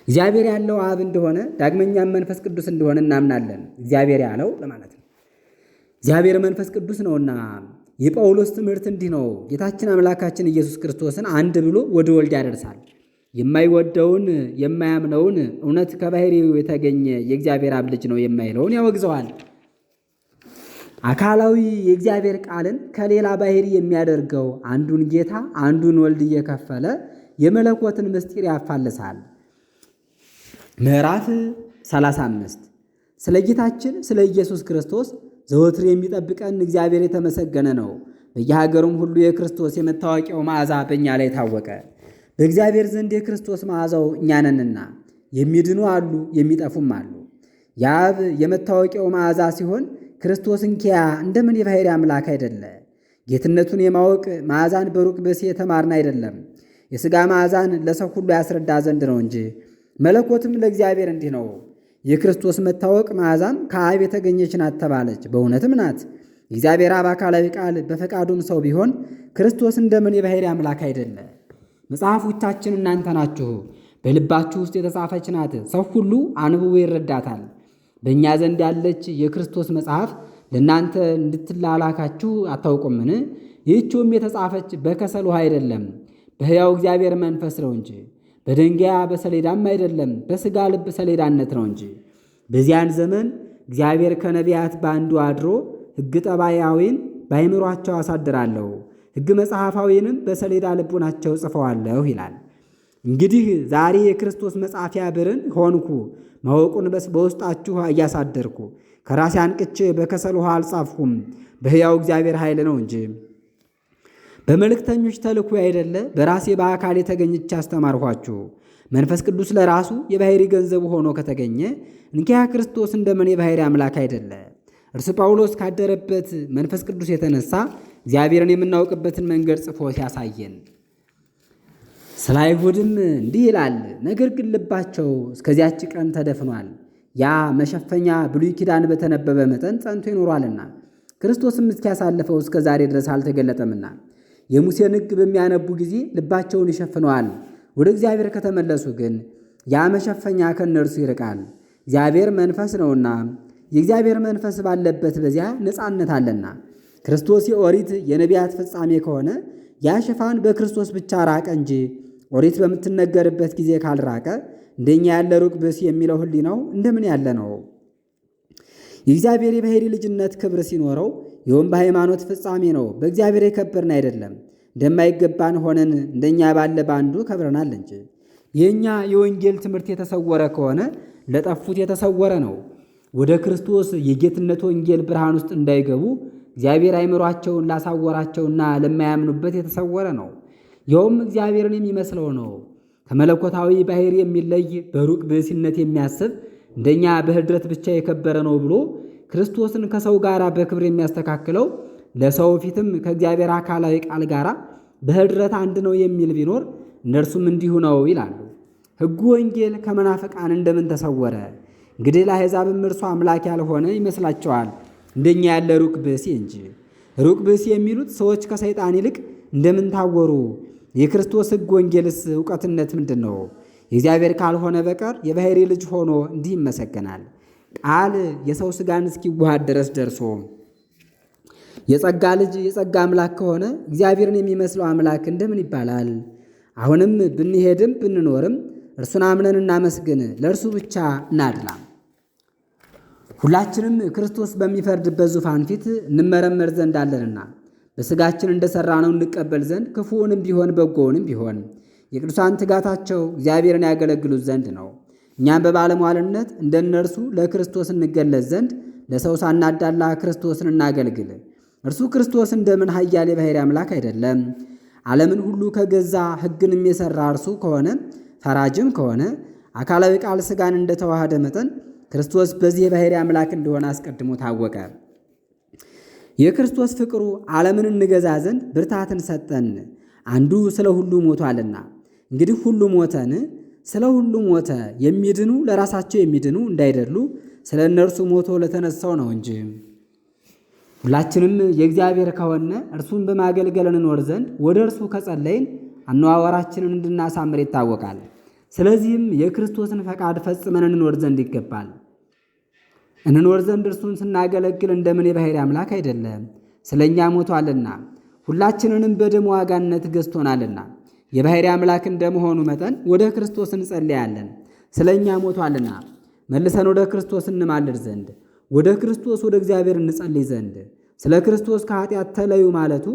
Speaker 1: እግዚአብሔር ያለው አብ እንደሆነ ዳግመኛም መንፈስ ቅዱስ እንደሆነ እናምናለን። እግዚአብሔር ያለው ለማለት ነው። እግዚአብሔር መንፈስ ቅዱስ ነውና የጳውሎስ ትምህርት እንዲህ ነው። ጌታችን አምላካችን ኢየሱስ ክርስቶስን አንድ ብሎ ወደ ወልድ ያደርሳል። የማይወደውን የማያምነውን እውነት ከባሕሪው የተገኘ የእግዚአብሔር አብ ልጅ ነው የማይለውን ያወግዘዋል። አካላዊ የእግዚአብሔር ቃልን ከሌላ ባሕሪ የሚያደርገው አንዱን ጌታ አንዱን ወልድ እየከፈለ የመለኮትን ምስጢር ያፋልሳል። ምዕራፍ 35 ስለ ጌታችን ስለ ኢየሱስ ክርስቶስ ዘወትር የሚጠብቀን እግዚአብሔር የተመሰገነ ነው። በየሀገሩም ሁሉ የክርስቶስ የመታወቂያው መዓዛ በእኛ ላይ ታወቀ። በእግዚአብሔር ዘንድ የክርስቶስ መዓዛው እኛ ነንና፣ የሚድኑ አሉ፣ የሚጠፉም አሉ። የአብ የመታወቂያው መዓዛ ሲሆን ክርስቶስን ኪያ እንደምን የባሕሪ አምላክ አይደለ? ጌትነቱን የማወቅ መዓዛን በሩቅ ብእሲ የተማርን አይደለም፣ የሥጋ መዓዛን ለሰው ሁሉ ያስረዳ ዘንድ ነው እንጂ። መለኮትም ለእግዚአብሔር እንዲህ ነው። የክርስቶስ መታወቅ መዓዛም ከአብ የተገኘች ናት ተባለች፣ በእውነትም ናት። እግዚአብሔር አብ አካላዊ ቃል በፈቃዱም ሰው ቢሆን ክርስቶስ እንደምን የባሕሪ አምላክ አይደለ? መጽሐፎቻችን እናንተ ናችሁ፣ በልባችሁ ውስጥ የተጻፈች ናት። ሰው ሁሉ አንብቦ ይረዳታል። በእኛ ዘንድ ያለች የክርስቶስ መጽሐፍ ለእናንተ እንድትላላካችሁ አታውቁምን? ይህችውም የተጻፈች በከሰል ውሃ አይደለም፣ በሕያው እግዚአብሔር መንፈስ ነው እንጂ፣ በድንጋይ በሰሌዳም አይደለም፣ በሥጋ ልብ ሰሌዳነት ነው እንጂ። በዚያን ዘመን እግዚአብሔር ከነቢያት በአንዱ አድሮ ሕግ ጠባያዊን በአይምሯቸው አሳድራለሁ፣ ሕግ መጽሐፋዊንም በሰሌዳ ልቡናቸው ጽፈዋለሁ ይላል። እንግዲህ ዛሬ የክርስቶስ መጻፊያ ብርን ሆንኩ፣ ማወቁን በውስጣችሁ እያሳደርኩ፣ ከራሴ አንቅቼ በከሰል ውሃ አልጻፍኩም፣ በሕያው እግዚአብሔር ኃይል ነው እንጂ። በመልእክተኞች ተልኮ አይደለ በራሴ በአካል የተገኘች አስተማርኋችሁ። መንፈስ ቅዱስ ለራሱ የባሕሪ ገንዘቡ ሆኖ ከተገኘ እንኪያ ክርስቶስ እንደምን የባሕሪ አምላክ አይደለ? እርሱ ጳውሎስ ካደረበት መንፈስ ቅዱስ የተነሳ እግዚአብሔርን የምናውቅበትን መንገድ ጽፎ ሲያሳየን፣ ስለ አይሁድም እንዲህ ይላል። ነገር ግን ልባቸው እስከዚያች ቀን ተደፍኗል። ያ መሸፈኛ ብሉይ ኪዳን በተነበበ መጠን ጸንቶ ይኖሯልና ክርስቶስም እስኪያሳልፈው እስከ ዛሬ ድረስ አልተገለጠምና የሙሴን ሕግ በሚያነቡ ጊዜ ልባቸውን ይሸፍነዋል። ወደ እግዚአብሔር ከተመለሱ ግን ያ መሸፈኛ ከእነርሱ ይርቃል። እግዚአብሔር መንፈስ ነውና የእግዚአብሔር መንፈስ ባለበት በዚያ ነፃነት አለና። ክርስቶስ የኦሪት የነቢያት ፍጻሜ ከሆነ ያ ሽፋን በክርስቶስ ብቻ ራቀ እንጂ ኦሪት በምትነገርበት ጊዜ ካልራቀ እንደኛ ያለ ሩቅ ብእሲ የሚለው ሕሊናው እንደምን ያለ ነው? የእግዚአብሔር የባሕሪ ልጅነት ክብር ሲኖረው ይኸውም በሃይማኖት ፍጻሜ ነው። በእግዚአብሔር የከበርን አይደለም፣ እንደማይገባን ሆነን እንደኛ ባለ በአንዱ ከብረናል እንጂ። የእኛ የወንጌል ትምህርት የተሰወረ ከሆነ ለጠፉት የተሰወረ ነው። ወደ ክርስቶስ የጌትነት ወንጌል ብርሃን ውስጥ እንዳይገቡ እግዚአብሔር አእምሯቸውን ላሳወራቸውና ለማያምኑበት የተሰወረ ነው። ይኸውም እግዚአብሔርን የሚመስለው ነው። ከመለኮታዊ ባሕርይ የሚለይ በሩቅ ብእሲነት የሚያስብ እንደኛ በኅድረት ብቻ የከበረ ነው ብሎ ክርስቶስን ከሰው ጋር በክብር የሚያስተካክለው ለሰው ፊትም ከእግዚአብሔር አካላዊ ቃል ጋር በኅድረት አንድ ነው የሚል ቢኖር እነርሱም እንዲሁ ነው ይላሉ። ሕጉ ወንጌል ከመናፍቃን እንደምን ተሰወረ? እንግዲህ ለአሕዛብም እርሱ አምላክ ያልሆነ ይመስላቸዋል፣ እንደኛ ያለ ሩቅ ብእሲ እንጂ። ሩቅ ብእሲ የሚሉት ሰዎች ከሰይጣን ይልቅ እንደምን ታወሩ? የክርስቶስ ሕግ ወንጌልስ ዕውቀትነት ምንድን ነው? የእግዚአብሔር ካልሆነ በቀር የባሕርይ ልጅ ሆኖ እንዲህ ይመሰገናል። ቃል የሰው ሥጋን እስኪዋሃድ ድረስ ደርሶ የጸጋ ልጅ የጸጋ አምላክ ከሆነ እግዚአብሔርን የሚመስለው አምላክ እንደምን ይባላል? አሁንም ብንሄድም ብንኖርም እርሱን አምነን እናመስግን፣ ለእርሱ ብቻ እናድላ። ሁላችንም ክርስቶስ በሚፈርድበት ዙፋን ፊት እንመረመር ዘንድ አለንና በሥጋችን እንደሠራነው እንቀበል ዘንድ ክፉውንም ቢሆን በጎውንም ቢሆን የቅዱሳን ትጋታቸው እግዚአብሔርን ያገለግሉት ዘንድ ነው። እኛም በባለሟልነት እንደ እነርሱ ለክርስቶስ እንገለጽ ዘንድ ለሰው ሳናዳላ ክርስቶስን እናገልግል። እርሱ ክርስቶስ እንደምን ኃያል የባሕርይ አምላክ አይደለም? ዓለምን ሁሉ ከገዛ ሕግንም የሠራ እርሱ ከሆነ ፈራጅም ከሆነ አካላዊ ቃል ሥጋን እንደተዋሃደ መጠን ክርስቶስ በዚህ የባሕርይ አምላክ እንደሆነ አስቀድሞ ታወቀ። የክርስቶስ ፍቅሩ ዓለምን እንገዛ ዘንድ ብርታትን ሰጠን። አንዱ ስለ ሁሉ ሞቷልና። እንግዲህ ሁሉ ሞተን ስለ ሁሉ ሞተ። የሚድኑ ለራሳቸው የሚድኑ እንዳይደሉ ስለ እነርሱ ሞቶ ለተነሳው ነው እንጂ። ሁላችንም የእግዚአብሔር ከሆነ እርሱን በማገልገል እንኖር ዘንድ ወደ እርሱ ከጸለይን አነዋወራችንን እንድናሳምር ይታወቃል። ስለዚህም የክርስቶስን ፈቃድ ፈጽመን እንኖር ዘንድ ይገባል። እንኖር ዘንድ እርሱን ስናገለግል እንደምን የባሕርይ አምላክ አይደለም? ስለ እኛ ሞቷልና ሁላችንንም በደሙ ዋጋነት ገዝቶናልና የባሕርይ አምላክ እንደመሆኑ መጠን ወደ ክርስቶስ እንጸልያለን። ስለ እኛ ሞቷልና መልሰን ወደ ክርስቶስ እንማልድ ዘንድ ወደ ክርስቶስ ወደ እግዚአብሔር እንጸልይ ዘንድ ስለ ክርስቶስ ከኃጢአት ተለዩ ማለቱ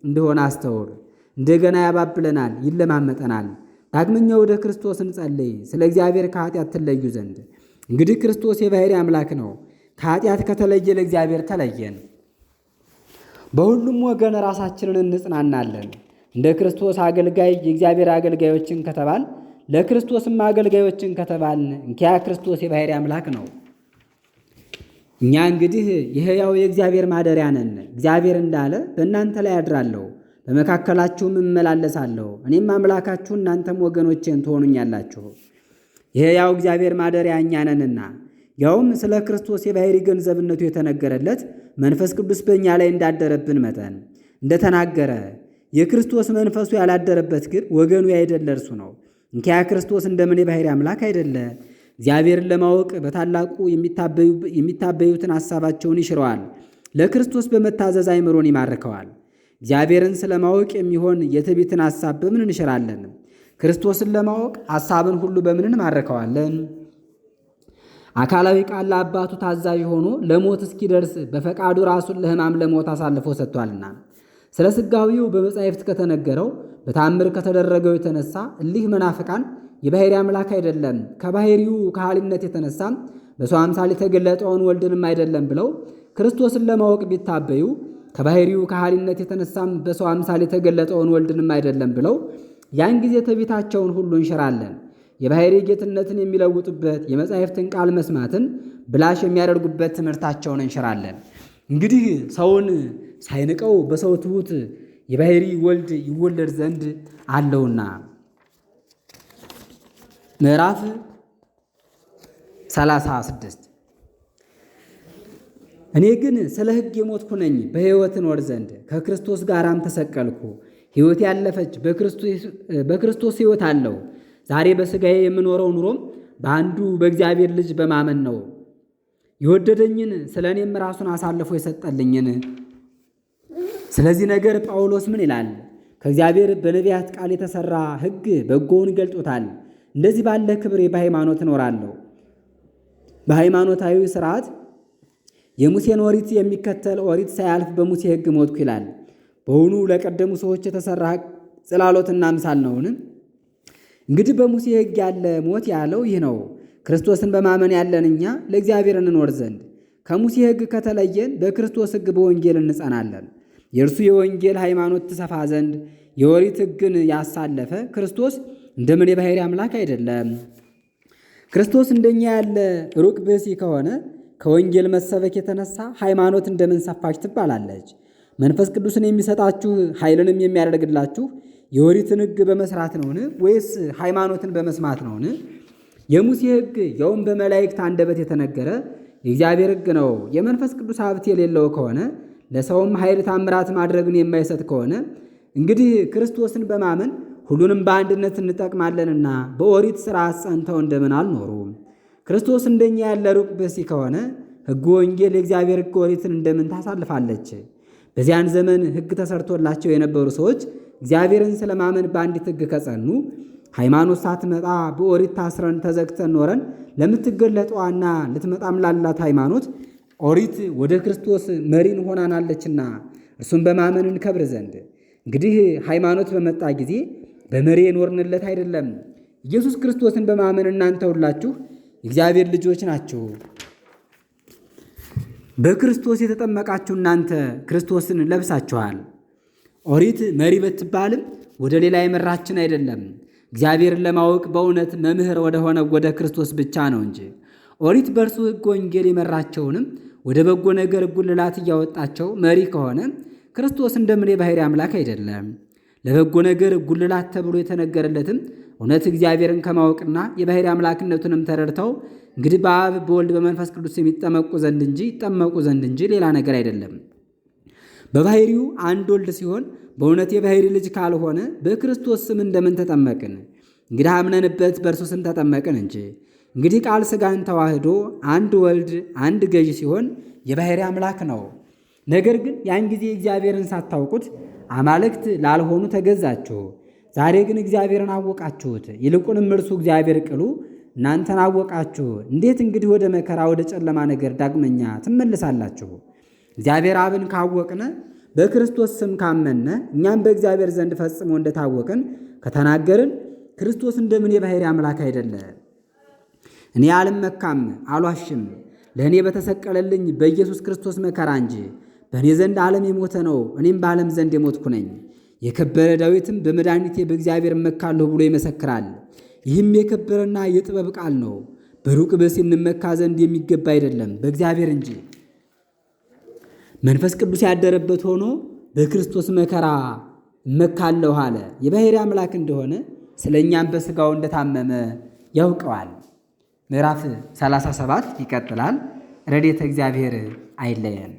Speaker 1: እንደሆነ አስተውል። እንደገና ያባብለናል፣ ይለማመጠናል። ዳግመኛ ወደ ክርስቶስ እንጸልይ ስለ እግዚአብሔር ከኃጢአት ትለዩ ዘንድ። እንግዲህ ክርስቶስ የባሕርይ አምላክ ነው። ከኃጢአት ከተለየ ለእግዚአብሔር ተለየን። በሁሉም ወገን ራሳችንን እንጽናናለን። እንደ ክርስቶስ አገልጋይ የእግዚአብሔር አገልጋዮችን ከተባል ለክርስቶስም አገልጋዮችን ከተባል እንኪያ ክርስቶስ የባሕርይ አምላክ ነው። እኛ እንግዲህ የሕያው የእግዚአብሔር ማደሪያ ነን። እግዚአብሔር እንዳለ በእናንተ ላይ አድራለሁ፣ በመካከላችሁም እመላለሳለሁ፣ እኔም አምላካችሁ እናንተም ወገኖቼን ትሆኑኛላችሁ። የሕያው እግዚአብሔር ማደሪያ እኛ ነንና ያውም ስለ ክርስቶስ የባሕርይ ገንዘብነቱ የተነገረለት መንፈስ ቅዱስ በእኛ ላይ እንዳደረብን መጠን እንደተናገረ የክርስቶስ መንፈሱ ያላደረበት ግን ወገኑ ያይደለ እርሱ ነው። እንኪያ ክርስቶስ እንደምን የባሕርይ አምላክ አይደለ? እግዚአብሔርን ለማወቅ በታላቁ የሚታበዩትን ሐሳባቸውን ይሽረዋል። ለክርስቶስ በመታዘዝ አእምሮን ይማርከዋል። እግዚአብሔርን ስለ ማወቅ የሚሆን የትዕቢትን ሐሳብ በምን እንሽራለን? ክርስቶስን ለማወቅ ሐሳብን ሁሉ በምን እንማርከዋለን? አካላዊ ቃል ለአባቱ ታዛዥ ሆኖ ለሞት እስኪደርስ በፈቃዱ ራሱን ለሕማም ለሞት አሳልፎ ሰጥቷልና ስለ ሥጋዊው በመጻሕፍት ከተነገረው በታምር ከተደረገው የተነሳ እሊህ መናፍቃን የባሕርይ አምላክ አይደለም ከባሕርዩ ከሃሊነት የተነሳም በሰው አምሳል የተገለጠውን ወልድንም አይደለም ብለው ክርስቶስን ለማወቅ ቢታበዩ ከባሕርዩ ከሃሊነት የተነሳም በሰው አምሳል የተገለጠውን ወልድንም አይደለም ብለው ያን ጊዜ ትዕቢታቸውን ሁሉ እንሽራለን። የባሕርይ ጌትነትን የሚለውጡበት የመጻሕፍትን ቃል መስማትን ብላሽ የሚያደርጉበት ትምህርታቸውን እንሽራለን። እንግዲህ ሰውን ሳይንቀው በሰው ትሑት የባሕርይ ወልድ ይወለድ ዘንድ አለውና። ምዕራፍ 36 እኔ ግን ስለ ሕግ የሞትኩ ነኝ፣ በሕይወት እኖር ዘንድ ከክርስቶስ ጋራም ተሰቀልኩ። ሕይወት ያለፈች በክርስቶስ ሕይወት አለው። ዛሬ በሥጋዬ የምኖረው ኑሮም በአንዱ በእግዚአብሔር ልጅ በማመን ነው። የወደደኝን ስለ እኔም ራሱን አሳልፎ የሰጠልኝን። ስለዚህ ነገር ጳውሎስ ምን ይላል? ከእግዚአብሔር በነቢያት ቃል የተሠራ ሕግ በጎውን ገልጦታል። እንደዚህ ባለ ክብሬ በሃይማኖት እኖራለሁ። በሃይማኖታዊ ሥርዓት የሙሴን ኦሪት የሚከተል ኦሪት ሳያልፍ በሙሴ ሕግ ሞትኩ ይላል። በውኑ ለቀደሙ ሰዎች የተሠራ ጽላሎትና ምሳል ነውን? እንግዲህ በሙሴ ሕግ ያለ ሞት ያለው ይህ ነው። ክርስቶስን በማመን ያለን እኛ ለእግዚአብሔር እንኖር ዘንድ ከሙሴ ሕግ ከተለየን በክርስቶስ ሕግ በወንጌል እንጸናለን። የእርሱ የወንጌል ሃይማኖት ትሰፋ ዘንድ የኦሪት ሕግን ያሳለፈ ክርስቶስ እንደምን የባሕርይ አምላክ አይደለም? ክርስቶስ እንደኛ ያለ ሩቅ ብእሲ ከሆነ ከወንጌል መሰበክ የተነሳ ሃይማኖት እንደምን ሰፋች ትባላለች? መንፈስ ቅዱስን የሚሰጣችሁ ኃይልንም የሚያደርግላችሁ የኦሪትን ሕግ በመስራት ነውን? ወይስ ሃይማኖትን በመስማት ነውን? የሙሴ ሕግ ያውም በመላእክት አንደበት የተነገረ የእግዚአብሔር ሕግ ነው። የመንፈስ ቅዱስ ሀብት የሌለው ከሆነ ለሰውም ኃይል ታምራት ማድረግን የማይሰጥ ከሆነ እንግዲህ ክርስቶስን በማመን ሁሉንም በአንድነት እንጠቅማለንና በኦሪት ሥርዓት ጸንተው እንደምን አልኖሩም? ክርስቶስ እንደኛ ያለ ሩቅ ብእሲ ከሆነ ሕግ ወንጌል የእግዚአብሔር ሕግ ኦሪትን እንደምን ታሳልፋለች? በዚያን ዘመን ሕግ ተሰርቶላቸው የነበሩ ሰዎች እግዚአብሔርን ስለማመን በአንዲት ሕግ ከጸኑ ሃይማኖት ሳትመጣ በኦሪት ታስረን ተዘግተን ኖረን ለምትገለጠዋና ልትመጣም ላላት ሃይማኖት ኦሪት ወደ ክርስቶስ መሪን ሆናናለችና እርሱን በማመን እንከብር ዘንድ እንግዲህ ሃይማኖት በመጣ ጊዜ በመሪ የኖርንለት አይደለም። ኢየሱስ ክርስቶስን በማመን እናንተ ሁላችሁ የእግዚአብሔር ልጆች ናችሁ። በክርስቶስ የተጠመቃችሁ እናንተ ክርስቶስን ለብሳችኋል። ኦሪት መሪ ብትባልም ወደ ሌላ የመራችን አይደለም፣ እግዚአብሔርን ለማወቅ በእውነት መምህር ወደሆነ ወደ ክርስቶስ ብቻ ነው እንጂ። ኦሪት በእርሱ ሕግ ወንጌል የመራቸውንም ወደ በጎ ነገር ጉልላት እያወጣቸው መሪ ከሆነ ክርስቶስ እንደምን የባሕርይ አምላክ አይደለም? ለበጎ ነገር ጉልላት ተብሎ የተነገረለትም እውነት እግዚአብሔርን ከማወቅና የባሕርይ አምላክነቱንም ተረድተው እንግዲህ በአብ በወልድ በመንፈስ ቅዱስ ይጠመቁ ዘንድ እንጂ ሌላ ነገር አይደለም። በባሕርዩ አንድ ወልድ ሲሆን በእውነት የባሕርይ ልጅ ካልሆነ በክርስቶስ ስም እንደምን ተጠመቅን? እንግዲህ አምነንበት በእርሱ ስም ተጠመቅን እንጂ። እንግዲህ ቃል ሥጋን ተዋህዶ አንድ ወልድ አንድ ገዥ ሲሆን የባሕርይ አምላክ ነው። ነገር ግን ያን ጊዜ እግዚአብሔርን ሳታውቁት አማልክት ላልሆኑ ተገዛችሁ። ዛሬ ግን እግዚአብሔርን አወቃችሁት፣ ይልቁንም እርሱ እግዚአብሔር ቅሉ እናንተን አወቃችሁ። እንዴት እንግዲህ ወደ መከራ ወደ ጨለማ ነገር ዳግመኛ ትመልሳላችሁ? እግዚአብሔር አብን ካወቅነ በክርስቶስ ስም ካመነ እኛም በእግዚአብሔር ዘንድ ፈጽሞ እንደታወቅን ከተናገርን ክርስቶስ እንደምን የባሕርይ አምላክ አይደለ? እኔ አልመካም አልዋሽም፣ ለእኔ በተሰቀለልኝ በኢየሱስ ክርስቶስ መከራ እንጂ። በእኔ ዘንድ ዓለም የሞተ ነው፣ እኔም በዓለም ዘንድ የሞትኩ ነኝ። የከበረ ዳዊትም በመድኃኒቴ በእግዚአብሔር እመካለሁ ብሎ ይመሰክራል። ይህም የከበረና የጥበብ ቃል ነው። በሩቅ ብእሲ እንመካ ዘንድ የሚገባ አይደለም፣ በእግዚአብሔር እንጂ። መንፈስ ቅዱስ ያደረበት ሆኖ በክርስቶስ መከራ እመካለሁ አለ። የባሕርይ አምላክ እንደሆነ ስለ እኛም በሥጋው እንደታመመ ያውቀዋል። ምዕራፍ 37 ይቀጥላል። ረድኤተ እግዚአብሔር አይለየን።